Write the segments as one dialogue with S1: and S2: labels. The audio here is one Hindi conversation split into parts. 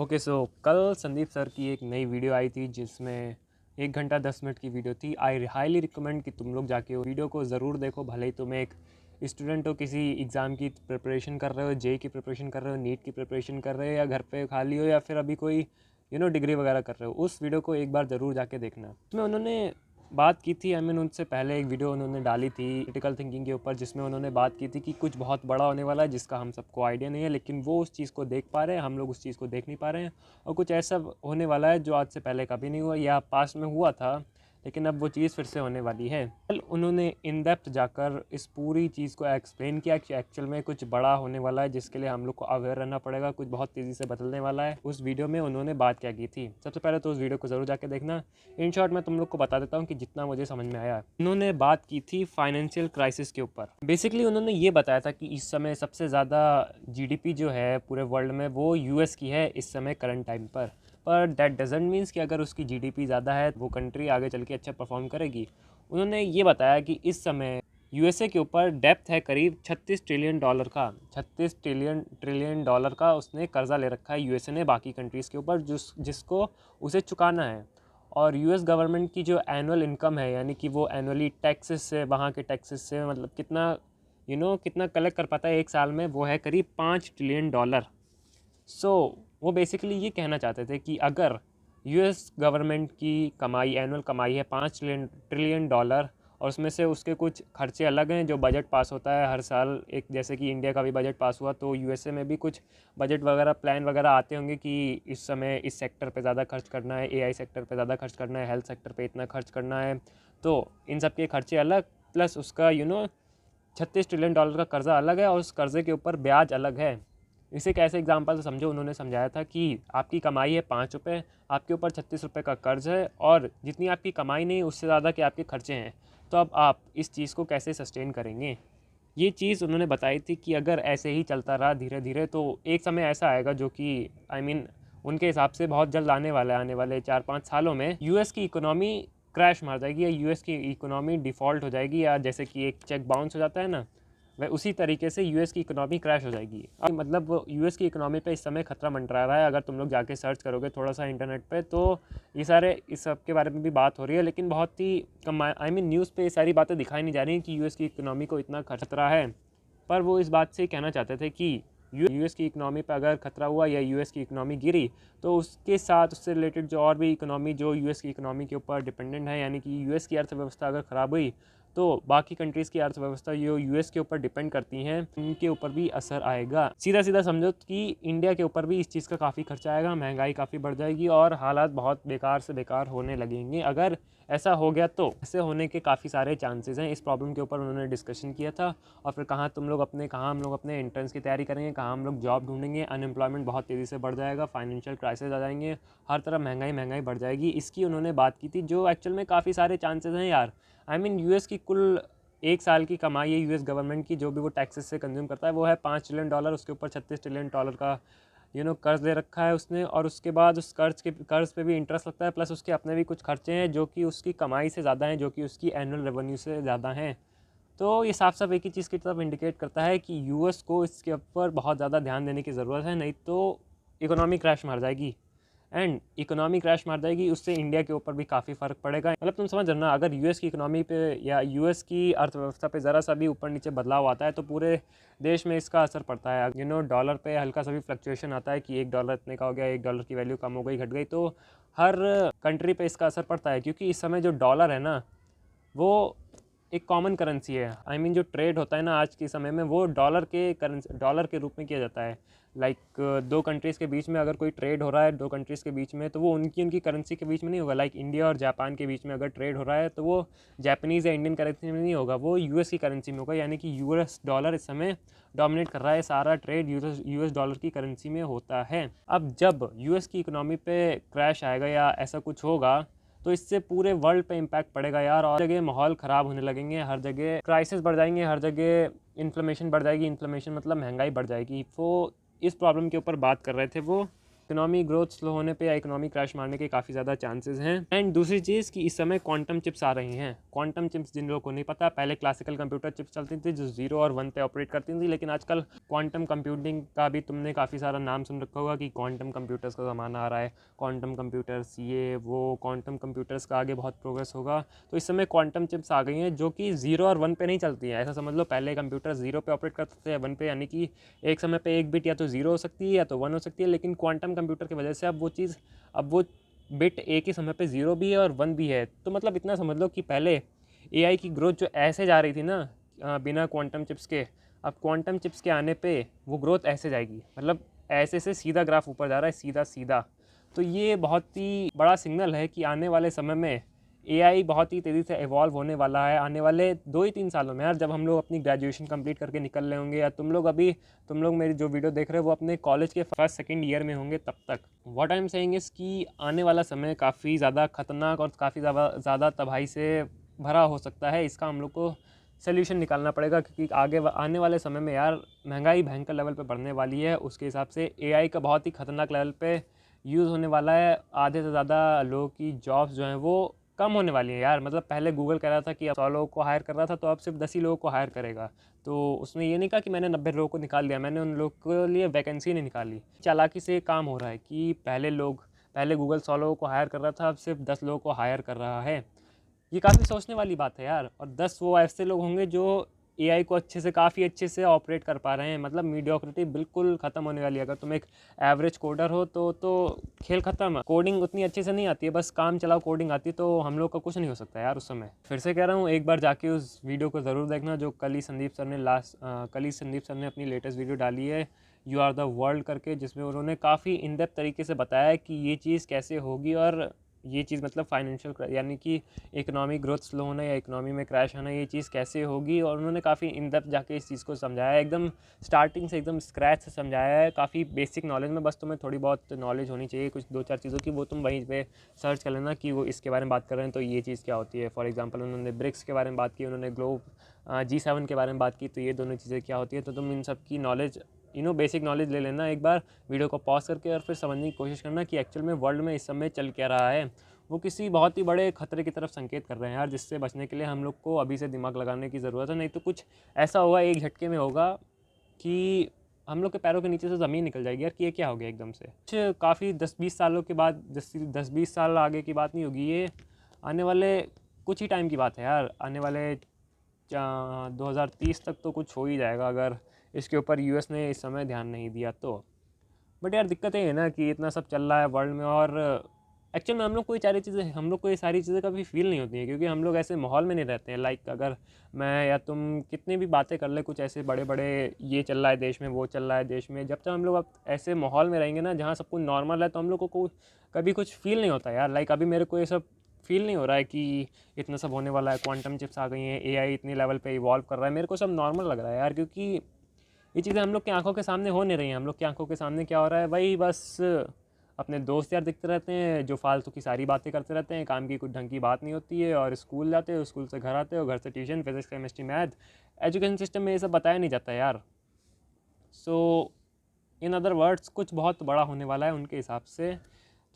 S1: ओके सो कल संदीप सर की एक नई वीडियो आई थी जिसमें 1 घंटा 10 मिनट की वीडियो थी। आई हाईली रिकमेंड कि तुम लोग जाके वो वीडियो को ज़रूर देखो। भले ही तुम एक स्टूडेंट हो, किसी एग्ज़ाम की प्रिपरेशन कर रहे हो, जे की प्रिपरेशन कर रहे हो, नीट की प्रिपरेशन कर रहे हो, या घर पे खाली हो, या फिर अभी कोई डिग्री वगैरह कर रहे हो, उस वीडियो को एक बार ज़रूर जाके देखना। उसमें उन्होंने बात की थी, उनसे पहले एक वीडियो उन्होंने डाली थी क्रिटिकल थिंकिंग के ऊपर, जिसमें उन्होंने बात की थी कि कुछ बहुत बड़ा होने वाला है जिसका हम सबको आइडिया नहीं है, लेकिन वो उस चीज़ को देख पा रहे हैं, हम लोग उस चीज़ को देख नहीं पा रहे हैं। और कुछ ऐसा होने वाला है जो आज से पहले कभी नहीं हुआ, या पास्ट में हुआ था लेकिन अब वो चीज़ फिर से होने वाली है। कल उन्होंने इन डेप्थ जाकर इस पूरी चीज़ को एक्सप्लेन किया कि एक्चुअल में कुछ बड़ा होने वाला है जिसके लिए हम लोग को अवेयर रहना पड़ेगा, कुछ बहुत तेज़ी से बदलने वाला है। उस वीडियो में उन्होंने बात क्या की थी, सबसे पहले तो उस वीडियो को ज़रूर जाके देखना। इन शॉर्ट मैं तुम लोग को बता देता हूँ कि जितना मुझे समझ में आया। उन्होंने बात की थी फाइनेंशियल क्राइसिस के ऊपर। बेसिकली उन्होंने ये बताया था कि इस समय सबसे ज़्यादा जीडीपी जो है पूरे वर्ल्ड में वो यूएस की है इस समय करंट टाइम पर दैट डजेंट मीन्स कि अगर उसकी जीडीपी ज़्यादा है वो कंट्री आगे चल के अच्छा परफॉर्म करेगी। उन्होंने ये बताया कि इस समय यूएसए के ऊपर डेप्थ है करीब 36 ट्रिलियन डॉलर का। 36 ट्रिलियन डॉलर का उसने कर्जा ले रखा है यूएसए ने बाकी कंट्रीज़ के ऊपर, जिसको उसे चुकाना है। और यूएस गवर्नमेंट की जो एनुअल इनकम है, यानी कि वो एनुअली टैक्सेस से, वहाँ के टैक्सेस से मतलब कितना कितना कलेक्ट कर पाता है एक साल में, वो है करीब 5 ट्रिलियन डॉलर। सो वो बेसिकली ये कहना चाहते थे कि अगर यूएस गवर्नमेंट की कमाई, एनुअल कमाई है 5 ट्रिलियन डॉलर, और उसमें से उसके कुछ खर्चे अलग हैं जो बजट पास होता है हर साल, एक जैसे कि इंडिया का भी बजट पास हुआ, तो यूएसए में भी कुछ बजट वगैरह प्लान वगैरह आते होंगे कि इस समय इस सेक्टर पे ज़्यादा खर्च करना है, एआई सेक्टर पे ज़्यादा खर्च करना है, हेल्थ सेक्टर पे इतना खर्च करना है। तो इन सब के खर्चे अलग, प्लस उसका 36 ट्रिलियन डॉलर का कर्जा अलग है, और उस कर्जे के ऊपर ब्याज अलग है। इसे कैसे एग्जांपल से समझो, उन्होंने समझाया था कि आपकी कमाई है 5 रुपये, आपके ऊपर 36 रुपये का कर्ज है, और जितनी आपकी कमाई नहीं उससे ज़्यादा के आपके खर्चे हैं। तो अब आप इस चीज़ को कैसे सस्टेन करेंगे। ये चीज़ उन्होंने बताई थी कि अगर ऐसे ही चलता रहा धीरे धीरे तो एक समय ऐसा आएगा जो कि उनके हिसाब से बहुत जल्द आने वाला है, आने वाले 4-5 सालों में यूएस की इकोनॉमी क्रैश मार जाएगी, या यूएस की इकोनॉमी डिफ़ॉल्ट हो जाएगी, या जैसे कि एक चेक बाउंस हो जाता है ना, वह उसी तरीके से यूएस की इकोनॉमी क्रैश हो जाएगी। अब मतलब यूएस की इकोनॉमी पे इस समय खतरा मंडरा रहा है। अगर तुम लोग जाके सर्च करोगे थोड़ा सा इंटरनेट पे, तो इस सब के बारे में भी बात हो रही है, लेकिन बहुत ही कम न्यूज़ पे ये सारी बातें दिखाई नहीं जा रही कि यूएस की इकोनॉमी को इतना खतरा है। पर वो इस बात से कहना चाहते थे कि यूएस की इकोनॉमी पर अगर खतरा हुआ या यूएस की इकोनॉमी गिरी, तो उसके साथ उससे रिलेटेड जो और भी इकोनॉमी जो यूएस की इकोनॉमी के ऊपर डिपेंडेंट है, यानी कि यूएस की अर्थव्यवस्था अगर ख़राब हुई तो बाकी कंट्रीज़ की अर्थव्यवस्था जो यूएस के ऊपर डिपेंड करती हैं उनके ऊपर भी असर आएगा। सीधा सीधा समझो कि इंडिया के ऊपर भी इस चीज़ का काफ़ी खर्चा आएगा, महंगाई काफ़ी बढ़ जाएगी, और हालात बहुत बेकार से बेकार होने लगेंगे अगर ऐसा हो गया। तो ऐसे होने के काफ़ी सारे चांसेस हैं। इस प्रॉब्लम के ऊपर उन्होंने डिस्कशन किया था। और फिर कहाँ हम लोग अपने इंटर्न्स की तैयारी करेंगे, कहाँ हम लोग जॉब ढूंढेंगे, अनएम्प्लॉयमेंट बहुत तेज़ी से बढ़ जाएगा, फाइनेंशियल क्राइसिस आ जाएंगे, हर तरफ महंगाई बढ़ जाएगी। इसकी उन्होंने बात की थी, जो एक्चुअल में काफ़ी सारे चांसेस हैं यार। यूएस की कुल एक साल की कमाई है यूएस गवर्नमेंट की, जो भी वो टैक्सेस से कंज्यूम करता है, वो है 5 ट्रिलियन डॉलर। उसके ऊपर 36 ट्रिलियन डॉलर का कर्ज ले रखा है उसने, और उसके बाद उस कर्ज पे भी इंटरेस्ट लगता है, प्लस उसके अपने भी कुछ खर्चे हैं जो कि उसकी कमाई से ज़्यादा हैं, जो कि उसकी एनुअल रेवेन्यू से ज़्यादा हैं। तो ये साफ साफ एक ही चीज़ की तरफ इंडिकेट करता है कि यूएस को इसके ऊपर बहुत ज़्यादा ध्यान देने की ज़रूरत है, नहीं तो इकोनॉमी क्रैश मार जाएगी। एंड इकोनॉमी क्रैश मार जाएगी, उससे इंडिया के ऊपर भी काफ़ी फ़र्क पड़ेगा। मतलब तुम समझ रहे ना, अगर यूएस की इकोनॉमी पे या यूएस की अर्थव्यवस्था पे ज़रा सा भी ऊपर नीचे बदलाव आता है तो पूरे देश में इसका असर पड़ता है। डॉलर पे हल्का सा भी फ्लक्चुएशन आता है कि $1 इतने का हो गया, $1 की वैल्यू कम हो गई, घट गई, तो हर कंट्री पे इसका असर पड़ता है। क्योंकि इस समय जो डॉलर है ना, वो एक कॉमन करेंसी है। जो ट्रेड होता है ना आज के समय में, वो डॉलर के रूप में किया जाता है। दो कंट्रीज़ के बीच में अगर कोई ट्रेड हो रहा है, दो कंट्रीज़ के बीच में, तो वो उनकी उनकी करेंसी के बीच में नहीं होगा। इंडिया और जापान के बीच में अगर ट्रेड हो रहा है तो वो जापानीज़ या इंडियन करेंसी में नहीं होगा, वो यूएस की करेंसी में होगा। यानी कि यूएस डॉलर इस समय डोमिनेट कर रहा है, सारा ट्रेड यूएस डॉलर की करेंसी में होता है। अब जब यूएस की इकोनॉमी पे क्रैश आएगा या ऐसा कुछ होगा, तो इससे पूरे वर्ल्ड पे इम्पैक्ट पड़ेगा यार, और जगह माहौल ख़राब होने लगेंगे, हर जगह क्राइसिस बढ़ जाएंगे, हर जगह इन्फ्लेमेशन बढ़ जाएगी। इन्फ्लेमेशन मतलब महंगाई बढ़ जाएगी। वो इस प्रॉब्लम के ऊपर बात कर रहे थे वो। इकोनॉमी ग्रोथ स्लो होने पे या इकोनॉमी क्रैश मारने के काफ़ी ज़्यादा चांसेस हैं। एंड दूसरी चीज़ कि इस समय क्वांटम चिप्स आ रही हैं। क्वांटम चिप्स जिन लोगों को नहीं पता, पहले क्लासिकल कंप्यूटर चिप्स चलती थी जो 0 और 1 पे ऑपरेट करती थी, लेकिन आजकल क्वांटम कंप्यूटिंग का भी तुमने काफ़ी सारा नाम सुन रखा होगा कि क्वांटम कंप्यूटर्स का ज़माना आ रहा है। क्वांटम कंप्यूटर्स ये वो क्वांटम कंप्यूटर्स का आगे बहुत प्रोग्रेस होगा। तो इस समय क्वांटम चिप्स आ गई हैं जो कि 0 और 1 पे नहीं चलती हैं। ऐसा समझ लो, पहले कंप्यूटर 0 पे ऑपरेट करते थे, 1 पे, यानी कि एक समय पे एक बिट या तो 0 हो सकती है या तो 1 हो सकती है। लेकिन क्वांटम कंप्यूटर की वजह से अब वो बिट एक ही समय पे 0 भी है और 1 भी है। तो मतलब इतना समझ लो कि पहले एआई की ग्रोथ जो ऐसे जा रही थी ना बिना क्वांटम चिप्स के, अब क्वांटम चिप्स के आने पे वो ग्रोथ ऐसे जाएगी, मतलब ऐसे से सीधा ग्राफ ऊपर जा रहा है, सीधा सीधा। तो ये बहुत ही बड़ा सिग्नल है कि आने वाले समय में एआई बहुत ही तेज़ी से इवॉल्व होने वाला है। आने वाले 2 ही 3 सालों में यार, जब हम लोग अपनी ग्रेजुएशन कंप्लीट करके निकल रहे होंगे, या तुम लोग मेरी जो वीडियो देख रहे हो वो अपने कॉलेज के फर्स्ट सेकंड ईयर में होंगे, तब तक what I am saying is कि आने वाला समय काफ़ी ज़्यादा खतरनाक और काफ़ी ज़्यादा तबाही से भरा हो सकता है। इसका हम लोग को सोल्यूशन निकालना पड़ेगा, क्योंकि आने वाले समय में यार महंगाई भयंकर लेवल पे बढ़ने वाली है। उसके हिसाब से एआई का बहुत ही खतरनाक लेवल पे यूज़ होने वाला है। आधे से ज़्यादा लोगों की जॉब्स जो हैं वो कम होने वाली हैं यार। मतलब पहले गूगल कह रहा था कि अब 100 लोगों को हायर कर रहा था, तो अब सिर्फ 10 ही लोगों को हायर करेगा। तो उसने ये नहीं कहा कि मैंने 90 लोगों को निकाल दिया, मैंने उन लोगों के लिए वैकेंसी नहीं निकाली। चालाकी से काम हो रहा है कि पहले गूगल 100 लोगों को हायर कर रहा था, अब सिर्फ 10 लोगों को हायर कर रहा है। ये काफ़ी सोचने वाली बात है यार। और 10 वो ऐसे लोग होंगे जो एआई को काफ़ी अच्छे से ऑपरेट कर पा रहे हैं। मतलब मीडियोक्रिटी बिल्कुल ख़त्म होने वाली है। अगर तुम एक एवरेज कोडर हो तो खेल ख़त्म। कोडिंग उतनी अच्छे से नहीं आती है, बस काम चलाओ कोडिंग आती, तो हम लोग का कुछ नहीं हो सकता यार उस समय। फिर से कह रहा हूँ, एक बार जाके उस वीडियो को ज़रूर देखना जो कल ही संदीप सर ने अपनी लेटेस्ट वीडियो डाली है, यू आर द वर्ल्ड करके, जिसमें उन्होंने काफ़ी इन डेप्थ तरीके से बताया कि ये चीज़ कैसे होगी। और ये चीज़ मतलब फाइनेंशियल यानी कि इकोनॉमिक ग्रोथ स्लो होना या इकोनॉमी में क्रैश होना, ये चीज़ कैसे होगी। और उन्होंने काफ़ी इन डेप्थ जाके इस चीज़ को समझाया है, एकदम स्टार्टिंग से एकदम स्क्रैच से समझाया है, काफ़ी बेसिक नॉलेज में। बस तुम्हें थोड़ी बहुत नॉलेज होनी चाहिए कुछ 2-4 चीज़ों की, वो तुम वहीं पे सर्च कर लेना कि वो इसके बारे में बात कर रहे हैं तो ये चीज़ क्या होती है। फॉर एग्जांपल उन्होंने ब्रिक्स के बारे में बात की, उन्होंने ग्लोब G7 के बारे में बात की, तो ये दोनों चीज़ें क्या होती है। तो तुम इन सब की नॉलेज बेसिक नॉलेज ले लेना एक बार वीडियो को पॉज करके, और फिर समझने की कोशिश करना कि एक्चुअल में वर्ल्ड में इस समय चल क्या रहा है। वो किसी बहुत ही बड़े खतरे की तरफ संकेत कर रहे हैं यार, जिससे बचने के लिए हम लोग को अभी से दिमाग लगाने की ज़रूरत है। नहीं तो कुछ ऐसा होगा, एक झटके में होगा कि हम लोग के पैरों के नीचे से ज़मीन निकल जाएगी यार कि ये क्या हो गया एकदम से। कुछ काफ़ी 10-20 सालों के बाद, 10-20 साल आगे की बात नहीं होगी, ये आने वाले कुछ ही टाइम की बात है यार। आने वाले 2030 तक तो कुछ हो ही जाएगा, अगर इसके ऊपर यूएस ने इस समय ध्यान नहीं दिया तो। बट यार दिक्कत ये है ना कि इतना सब चल रहा है वर्ल्ड में, और एक्चुअल में हम लोग को ये सारी चीज़ें कभी फील नहीं होती हैं, क्योंकि हम लोग ऐसे माहौल में नहीं रहते हैं। लाइक अगर मैं या तुम कितनी भी बातें कर ले, कुछ ऐसे बड़े बड़े ये चल रहा है देश में, वो चल रहा है देश में, जब तक हम लोग अब ऐसे माहौल में रहेंगे ना जहाँ सब कुछ नॉर्मल है, तो हम लोग को कभी कुछ फील नहीं होता यार। लाइक अभी मेरे को ये सब फील नहीं हो रहा है कि इतना सब होने वाला है, क्वांटम चिप्स आ गई हैं, एआई इतनी लेवल पे इवॉल्व कर रहा है, मेरे को सब नॉर्मल लग रहा है यार। क्योंकि ये चीज़ें हम लोग की आंखों के सामने हो नहीं रही हैं। हम लोग की आंखों के सामने क्या हो रहा है, वही बस अपने दोस्त यार दिखते रहते हैं जो फालतू की सारी बातें करते रहते हैं, काम की कुछ ढंग की बात नहीं होती है। और स्कूल जाते हो, स्कूल से घर आते हो, घर से tuition, physics chemistry math, education system में ये सब बताया नहीं जाता यार। सो इन अदर वर्ड्स कुछ बहुत बड़ा होने वाला है उनके हिसाब से,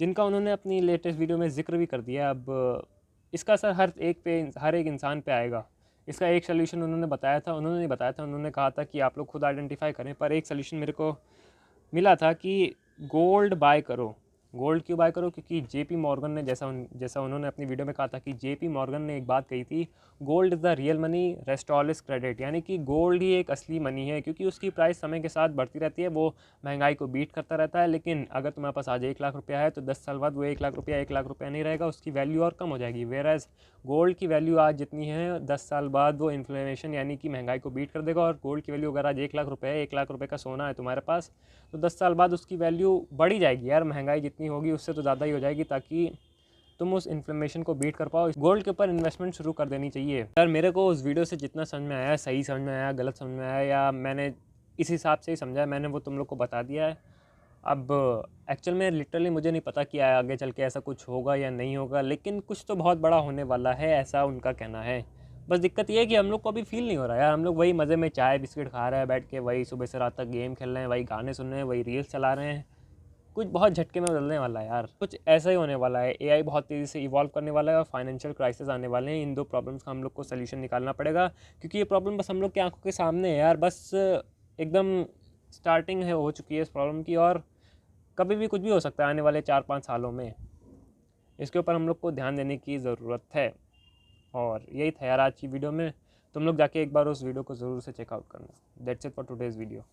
S1: जिनका उन्होंने अपनी लेटेस्ट वीडियो में जिक्र भी कर दिया। अब इसका असर हर एक इंसान पे आएगा। इसका एक सोल्यूशन उन्होंने बताया था, उन्होंने कहा था कि आप लोग खुद आइडेंटिफाई करें। पर एक सोल्यूशन मेरे को मिला था कि गोल्ड बाय करो। गोल्ड क्यों बाय करो? क्योंकि जेपी मॉर्गन ने जैसा उन्होंने अपनी वीडियो में कहा था कि जेपी मॉर्गन ने एक बात कही थी, gold is the real money, rest all is credit. यानी कि गोल्ड ही एक असली मनी है, क्योंकि उसकी प्राइस समय के साथ बढ़ती रहती है, वो महंगाई को बीट करता रहता है। लेकिन अगर तुम्हारे पास आज 1 लाख रुपया है तो 10 साल बाद वो 1 लाख रुपया नहीं रहेगा, उसकी वैल्यू और कम हो जाएगी। वेराज गोल्ड की वैल्यू आज जितनी है, 10 साल बाद वो इन्फ्लेशन यानी कि महंगाई को बीट कर देगा। और गोल्ड की वैल्यू अगर आज 1 लाख रुपये है, 1 लाख रुपये का सोना है तुम्हारे पास, तो 10 साल बाद उसकी वैल्यू बढ़ी जाएगी यार। महंगाई जितनी होगी उससे तो ज़्यादा ही हो जाएगी, ताकि तुम उस इन्फ्लेमेशन को बीट कर पाओ। गोल्ड के ऊपर इन्वेस्टमेंट शुरू कर देनी चाहिए यार। मेरे को उस वीडियो से जितना समझ में आया, सही समझ में आया, गलत समझ में आया, या मैंने इस हिसाब से ही समझा, मैंने वो तुम लोग को बता दिया है। अब एक्चुअल में लिटरली मुझे नहीं पता कि आगे चल के ऐसा कुछ होगा या नहीं होगा, लेकिन कुछ तो बहुत बड़ा होने वाला है, ऐसा उनका कहना है। बस दिक्कत ये है कि हम लोग को अभी फील नहीं हो रहा है यार। हम लोग वही मज़े में चाय बिस्किट खा रहे हैं बैठ के, वही सुबह से रात तक गेम खेल रहे हैं, वही गाने सुन रहे हैं, वही रील्स चला रहे हैं। कुछ बहुत झटके में बदलने वाला है यार, कुछ ऐसा ही होने वाला है। एआई बहुत तेज़ी से इवॉल्व करने वाला है और फाइनेंशियल क्राइसिस आने वाले हैं। इन दो प्रॉब्लम्स का हम लोग को सोल्यूशन निकालना पड़ेगा, क्योंकि ये प्रॉब्लम बस हम लोग की आंखों के सामने है यार, बस एकदम स्टार्टिंग है हो चुकी है इस प्रॉब्लम की, और कभी भी कुछ भी हो सकता है आने वाले 4-5 सालों में। इसके ऊपर हम लोग को ध्यान देने की ज़रूरत है। और यही था यार आज की वीडियो में। तुम लोग जाके एक बार उस वीडियो को ज़रूर से चेकआउट करना। That's it for today's video.